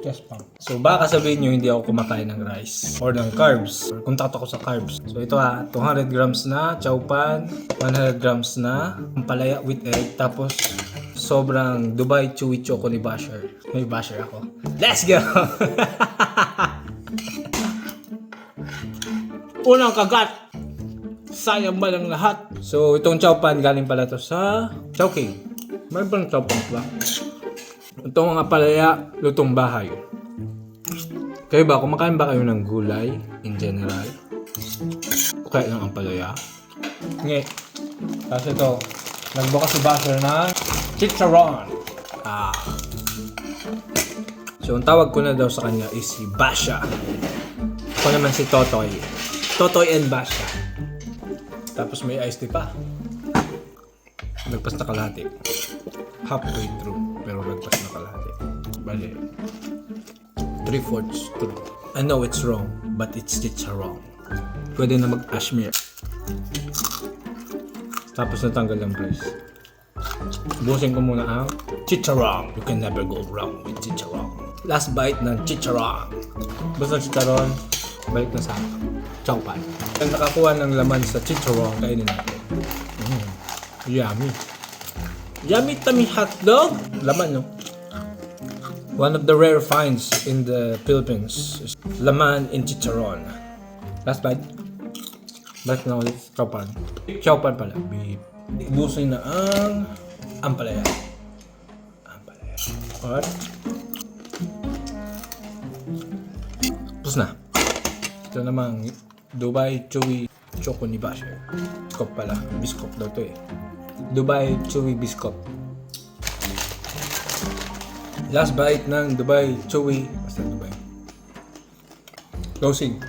Chest pump. So baka sabihin nyo hindi ako kumakain ng rice or ng carbs. Or kung tato ako sa carbs. So ito 200 grams na chow pan, 100 grams na ampalaya with egg, tapos sobrang Dubai Chewy Choco ni Basher. May Basher ako. Let's go! Unang kagat! Sayang ba ng lahat? So itong chow pan galing pala to sa Chowking. May bang chow pan ba? Itong mga palaya, lutong bahay. Kayo ba, kumakain ba kayo ng gulay in general? O kaya ng ampalaya? Nge. Tapos ito, nagbukas si Basher na chicharon. So, ang tawag ko na daw sa kanya is si Basha. Ako naman si Totoy. Totoy and Basha. Tapos may iced tea pa. Nagpas na kalahati. Halfway through, pero nagpas na kalahati. Bale, 3/4 through. I know it's wrong, but it's wrong. Pwede na mag-ashmere. Tapos natanggal ang price. Busin ko muna ang chicharron. You can never go wrong with chicharron. Last bite ng chicharron. Basta chicharron, balik na sa chow pan. Nakakuha ng laman sa chicharron, kainin natin. Yummy. Yummy tummy hotdog. Laman, no? One of the rare finds in the Philippines is laman in chicharron. Last bite. Balik na ulit chow pan. Chow pan pala. Beef. Busin na ang ampalaya. Ampalaya. At tapos na. Ito namang Dubai Chewy Choco ni Basher. Biskop pala. Biskop daw to eh. Dubai Chewy Biscuit. Last bite ng Dubai Chewy. Basta Dubai. Closing.